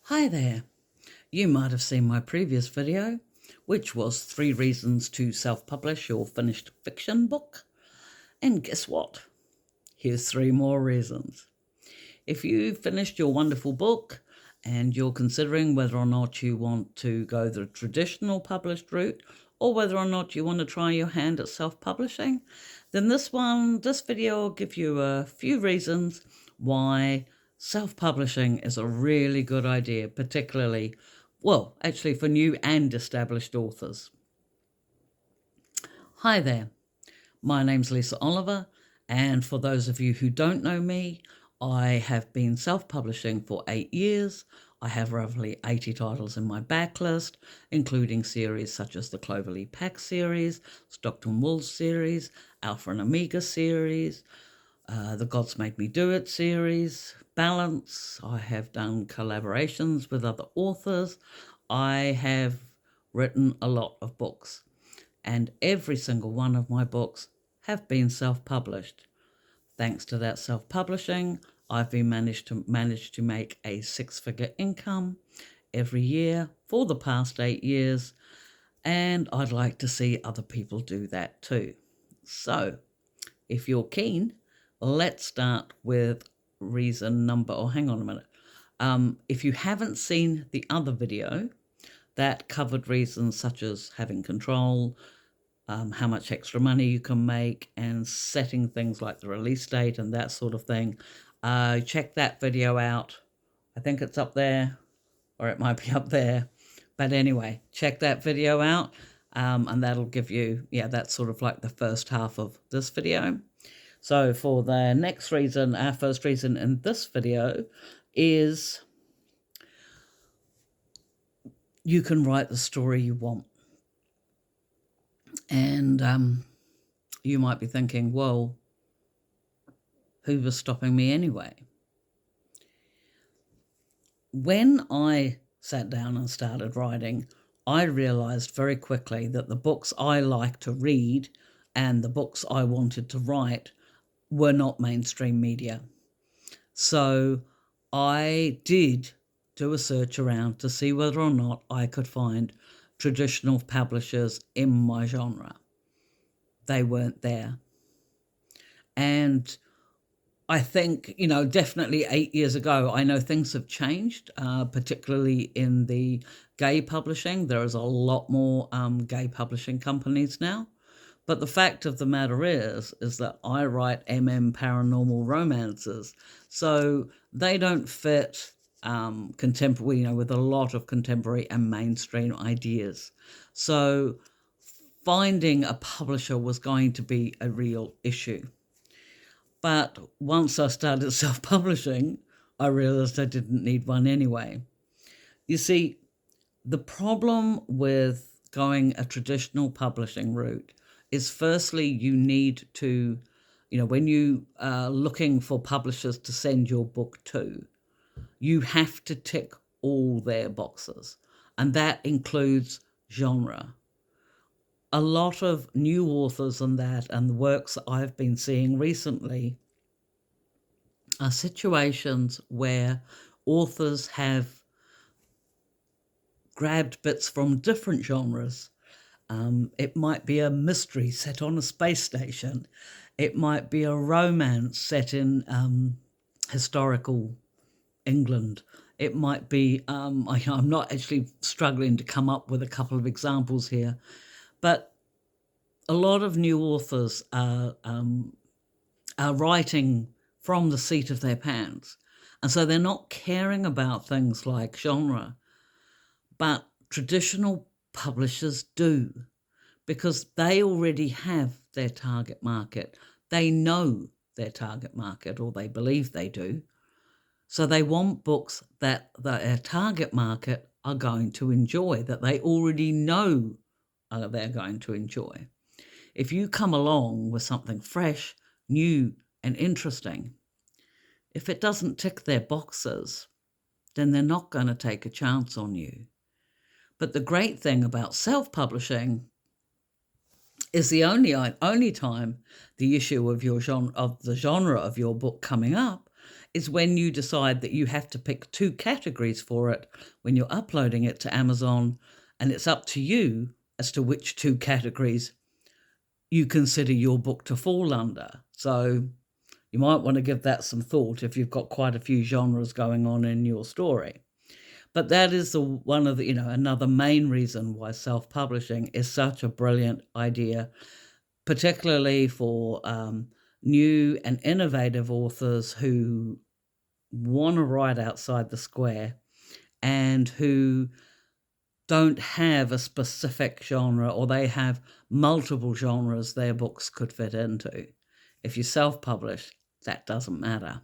Hi there. You might have seen my previous video, which was 3 reasons to self-publish your finished fiction book. And guess what? Here's 3 more reasons. If you've finished your wonderful book and you're considering whether or not you want to go the traditional published route or whether or not you want to try your hand at self-publishing, then this video will give you a few reasons why self-publishing is a really good idea, particularly, actually for new and established authors. Hi there, my name's Lisa Oliver, and for those of you who don't know me, I have been self-publishing for 8 years. I have roughly 80 titles in my backlist, including series such as the Cloverleaf Pack series, Stockton Wolves series, Alpha and Omega series, the Gods Made Me Do It series, Balance. I have done collaborations with other authors. I have written a lot of books, and every single one of my books have been self-published. Thanks to that self-publishing, I've been managed to make a 6-figure income every year for the past 8 years, and I'd like to see other people do that too. So, if you're keen, let's start with reason number, hang on a minute. If you haven't seen the other video that covered reasons such as having control, how much extra money you can make, and setting things like the release date and that sort of thing, check that video out. I think it's up there, or it might be up there. But anyway, check that video out, and that'll give you, that's sort of like the first half of this video. So for the next reason, our first reason in this video is you can write the story you want. And you might be thinking, well, who was stopping me anyway? When I sat down and started writing, I realized very quickly that the books I like to read and the books I wanted to write were not mainstream media. So I did do a search around to see whether or not I could find traditional publishers in my genre. They weren't there. And I think, definitely 8 years ago, I know things have changed, particularly in the gay publishing. There is a lot more gay publishing companies now. But the fact of the matter is that I write paranormal romances. So they don't fit contemporary, with a lot of contemporary and mainstream ideas. So finding a publisher was going to be a real issue. But once I started self-publishing, I realized I didn't need one anyway. You see, the problem with going a traditional publishing route is, firstly, you need to, when you are looking for publishers to send your book to, you have to tick all their boxes, and that includes genre. A lot of new authors and the works that I've been seeing recently are situations where authors have grabbed bits from different genres. It might be a mystery set on a space station. It might be a romance set in historical England. It might be, I'm not actually struggling to come up with a couple of examples here, but a lot of new authors are writing from the seat of their pants. And so they're not caring about things like genre, but traditional publishers do, because they already have their target market. They know their target market, or they believe they do. So they want books that their target market are going to enjoy, that they already know they're going to enjoy. If you come along with something fresh, new, and interesting, if it doesn't tick their boxes, then they're not going to take a chance on you. But the great thing about self-publishing is the only time the issue of the genre of your book coming up is when you decide that you have to pick 2 categories for it when you're uploading it to Amazon, and it's up to you as to which 2 categories you consider your book to fall under. So you might want to give that some thought if you've got quite a few genres going on in your story. But that is one of the, another main reason why self-publishing is such a brilliant idea, particularly for new and innovative authors who want to write outside the square and who don't have a specific genre, or they have multiple genres their books could fit into. If you self-publish, that doesn't matter.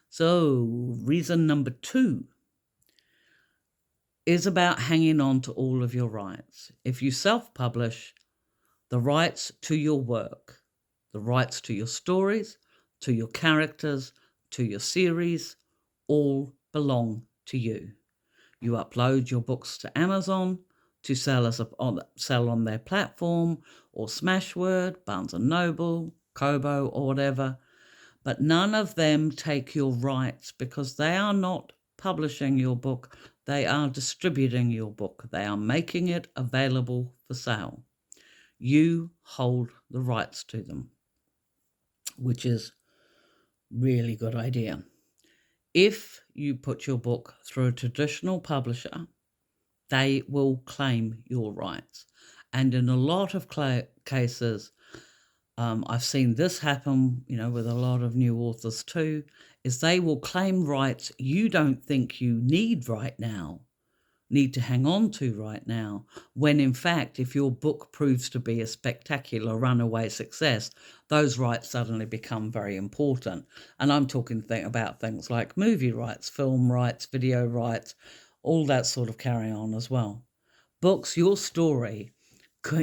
So reason number 2 is about hanging on to all of your rights. If you self-publish, the rights to your work, the rights to your stories, to your characters, to your series, all belong to you. You upload your books to Amazon to sell on their platform, or Smashword, Barnes & Noble, Kobo, or whatever, but none of them take your rights, because they are not publishing your book, they are distributing your book, they are making it available for sale. You hold the rights to them, which is really good idea. If you put your book through a traditional publisher, they will claim your rights. And in a lot of cases, I've seen this happen, with a lot of new authors too, is they will claim rights you don't think you need to hang on to right now, when in fact, if your book proves to be a spectacular runaway success, those rights suddenly become very important. And I'm talking about things like movie rights, film rights, video rights, all that sort of carry on as well. Books, your story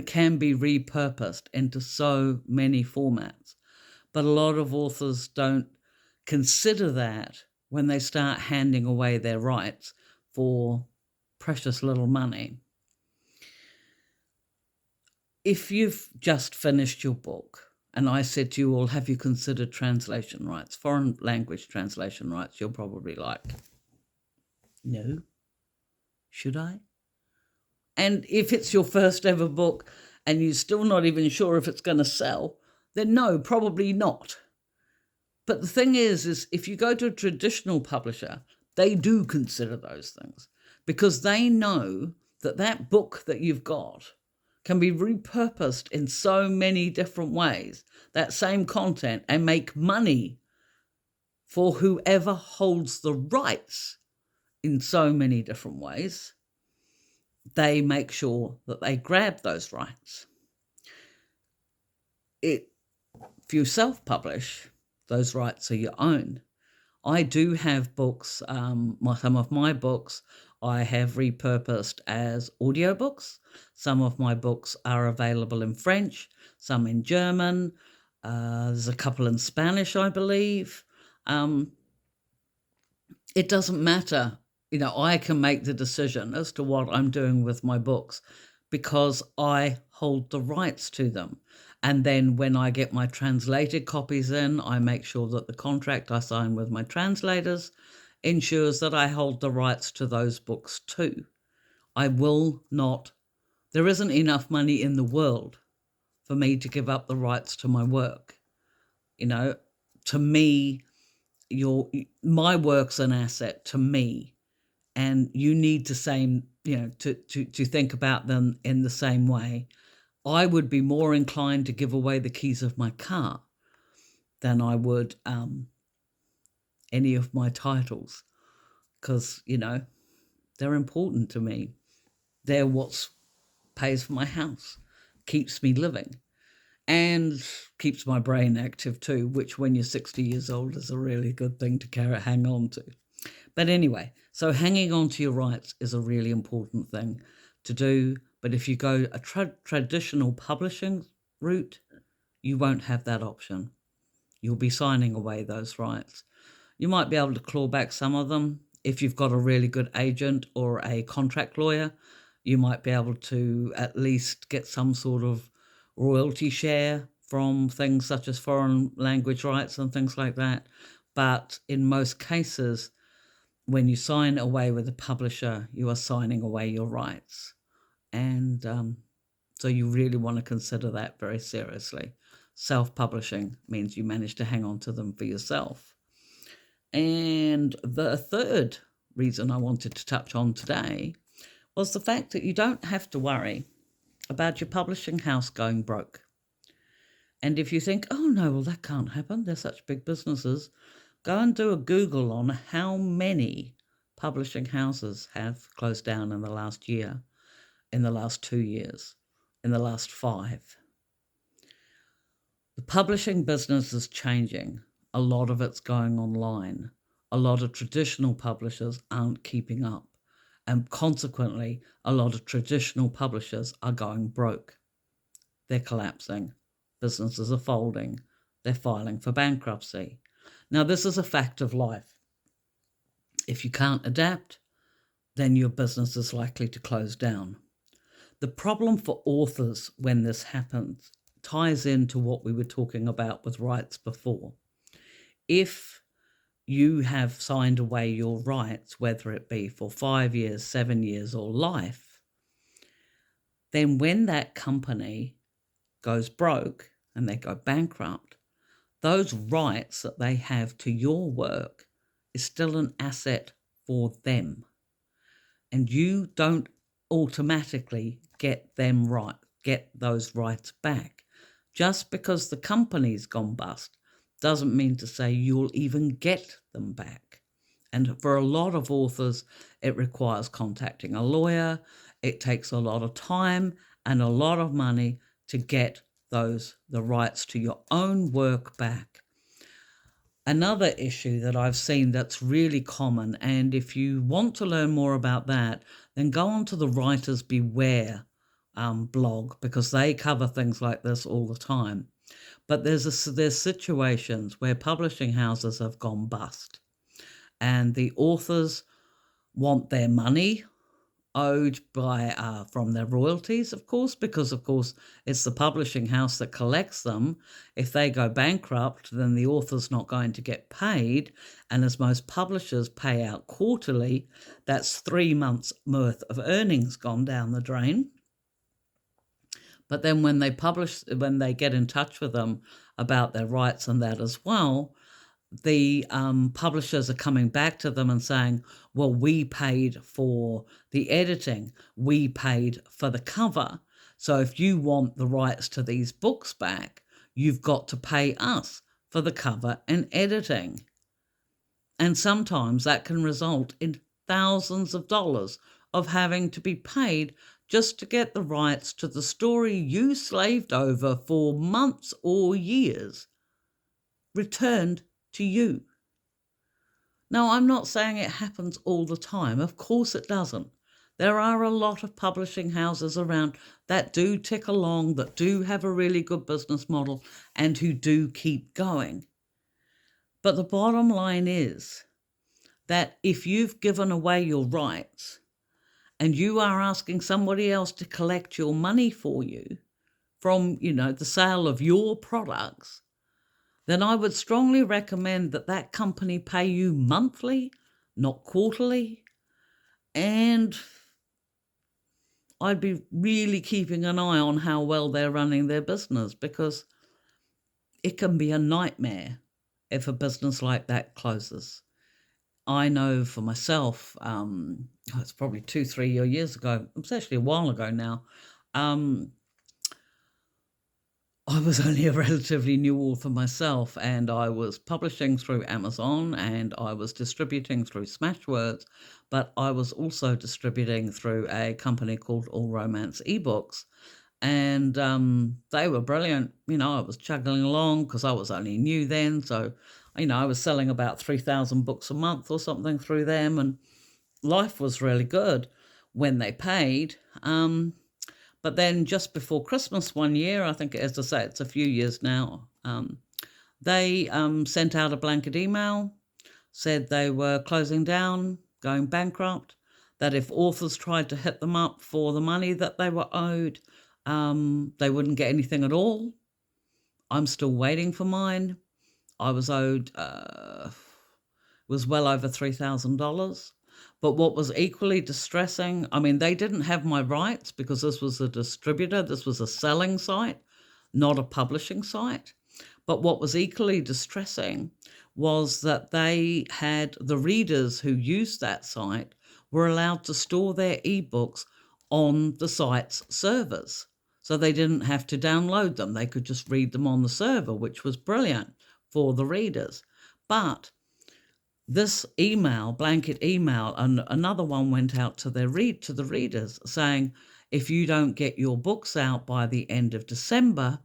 can be repurposed into so many formats, but a lot of authors don't consider that when they start handing away their rights for precious little money. If you've just finished your book and I said to you all, have you considered translation rights, foreign language translation rights? You're probably like, no, should I? And if it's your first ever book and you're still not even sure if it's going to sell, then no, probably not. But the thing is if you go to a traditional publisher, they do consider those things, because they know that book that you've got can be repurposed in so many different ways, that same content, and make money for whoever holds the rights in so many different ways. They make sure that they grab those rights. If you self-publish, those rights are your own. I do have books, some of my books I have repurposed as audiobooks. Some of my books are available in French, some in German. There's a couple in Spanish, I believe. It doesn't matter. I can make the decision as to what I'm doing with my books, because I hold the rights to them. And then when I get my translated copies in, I make sure that the contract I sign with my translators ensures that I hold the rights to those books too. I will not, there isn't enough money in the world for me to give up the rights to my work. To me, my work's an asset to me, and you need to to think about them in the same way. I would be more inclined to give away the keys of my car than I would any of my titles, because, they're important to me. They're what pays for my house, keeps me living, and keeps my brain active too, which when you're 60 years old is a really good thing to hang on to. But anyway, so hanging on to your rights is a really important thing to do. But if you go a traditional publishing route, you won't have that option. You'll be signing away those rights. You might be able to claw back some of them. If you've got a really good agent or a contract lawyer, you might be able to at least get some sort of royalty share from things such as foreign language rights and things like that. But in most cases, when you sign away with a publisher, you are signing away your rights. And so you really want to consider that very seriously. Self-publishing means you manage to hang on to them for yourself. And the third reason I wanted to touch on today was the fact that you don't have to worry about your publishing house going broke. And if you think, oh no, well, that can't happen, they're such big businesses, go and do a Google on how many publishing houses have closed down in the last year, in the last 2 years, in the last 5. The publishing business is changing. A lot of it's going online. A lot of traditional publishers aren't keeping up. And consequently, a lot of traditional publishers are going broke. They're collapsing. Businesses are folding. They're filing for bankruptcy. Now, this is a fact of life. If you can't adapt, then your business is likely to close down. The problem for authors when this happens ties into what we were talking about with rights before. If you have signed away your rights, whether it be for 5 years, 7 years, or life, then when that company goes broke and they go bankrupt, those rights that they have to your work is still an asset for them. And you don't automatically get those rights back. Just because the company's gone bust doesn't mean to say you'll even get them back. And for a lot of authors, it requires contacting a lawyer. It takes a lot of time and a lot of money to get the rights to your own work back. Another issue that I've seen that's really common, and if you want to learn more about that, then go on to the Writers Beware blog, because they cover things like this all the time. But there's situations where publishing houses have gone bust, and the authors want their money owed by from their royalties, of course, because of course it's the publishing house that collects them. If they go bankrupt, then the author's not going to get paid, and as most publishers pay out quarterly, that's 3 months worth of earnings gone down the drain. But then when they get in touch with them about their rights and that as well, the publishers are coming back to them and saying, well, we paid for the editing, we paid for the cover. So if you want the rights to these books back, you've got to pay us for the cover and editing. And sometimes that can result in thousands of dollars of having to be paid just to get the rights to the story you slaved over for months or years returned to you. Now, I'm not saying it happens all the time. Of course it doesn't. There are a lot of publishing houses around that do tick along, that do have a really good business model, and who do keep going. But the bottom line is that if you've given away your rights and you are asking somebody else to collect your money for you from, the sale of your products, then I would strongly recommend that company pay you monthly, not quarterly. And I'd be really keeping an eye on how well they're running their business, because it can be a nightmare if a business like that closes. I know for myself, it's probably 2-3 years ago, it's actually a while ago now, I was only a relatively new author myself, and I was publishing through Amazon and I was distributing through Smashwords, but I was also distributing through a company called All Romance eBooks. And they were brilliant. I was chugging along because I was only new then. So, I was selling about 3,000 books a month or something through them, and life was really good when they paid. But then just before Christmas one year, I think, as I say, it's a few years now, they sent out a blanket email, said they were closing down, going bankrupt, that if authors tried to hit them up for the money that they were owed, they wouldn't get anything at all. I'm still waiting for mine. I was owed was well over $3,000. But what was equally distressing, I mean, they didn't have my rights because this was a distributor, this was a selling site, not a publishing site. But what was equally distressing was that they had the readers who used that site were allowed to store their ebooks on the site's servers. So they didn't have to download them. They could just read them on the server, which was brilliant for the readers. But this email, blanket email, and another one went out to the readers saying, if you don't get your books out by the end of December,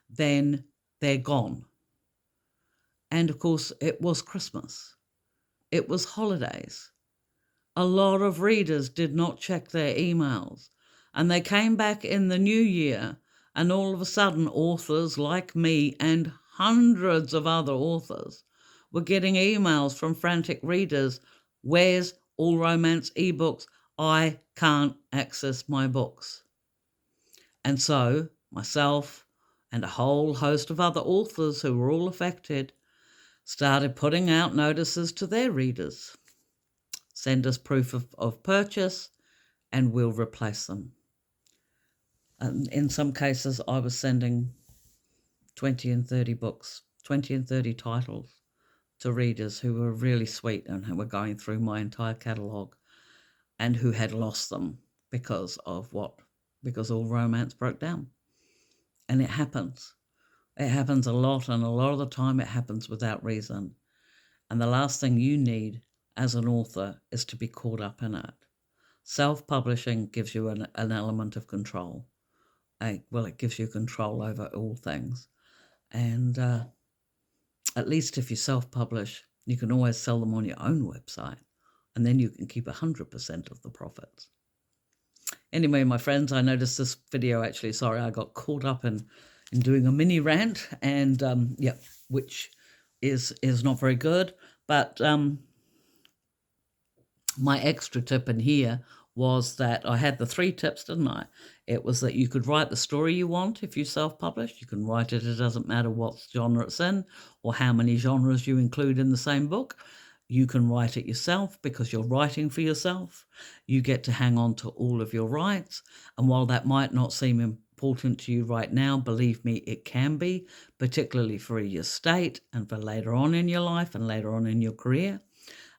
then they're gone. And of course, it was Christmas. It was holidays. A lot of readers did not check their emails. And they came back in the new year, and all of a sudden, authors like me and hundreds of other authors were getting emails from frantic readers. Where's All Romance ebooks? I can't access my books. And so, myself and a whole host of other authors who were all affected started putting out notices to their readers. Send us proof of purchase and we'll replace them. And in some cases, I was sending 20 and 30 books, 20 and 30 titles to readers who were really sweet and who were going through my entire catalogue and who had lost them because All Romance broke down. And it happens. It happens a lot, and a lot of the time it happens without reason. And the last thing you need as an author is to be caught up in it. Self-publishing gives you an element of control. It gives you control over all things. And at least if you self-publish, you can always sell them on your own website, and then you can keep 100% of the profits. Anyway, my friends, I noticed this video actually, I got caught up in doing a mini rant, and which is not very good. But my extra tip in here was that I had the 3 tips, didn't I? It was that you could write the story you want if you self-publish. You can write it. It doesn't matter what genre it's in or how many genres you include in the same book. You can write it yourself because you're writing for yourself. You get to hang on to all of your rights. And while that might not seem important to you right now, believe me, it can be, particularly for your estate and for later on in your life and later on in your career.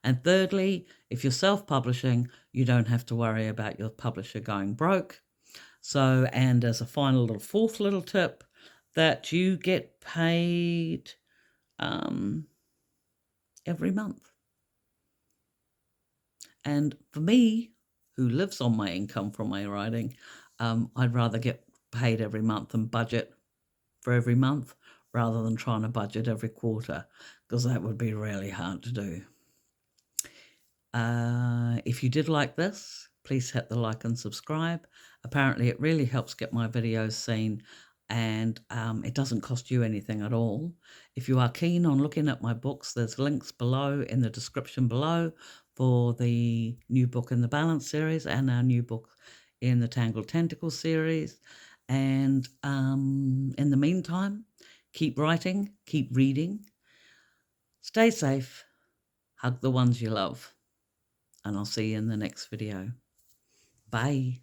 And thirdly, if you're self-publishing, you don't have to worry about your publisher going broke. So, and as a final fourth little tip, that you get paid every month. And for me, who lives on my income from my writing, I'd rather get paid every month and budget for every month rather than trying to budget every quarter, because that would be really hard to do. If you did like this, please hit the like and subscribe. Apparently, it really helps get my videos seen, and it doesn't cost you anything at all. If you are keen on looking at my books, there's links below in the description below for the new book in the Balance series and our new book in the Tangled Tentacles series. And in the meantime, keep writing, keep reading, stay safe, hug the ones you love, and I'll see you in the next video. Bye.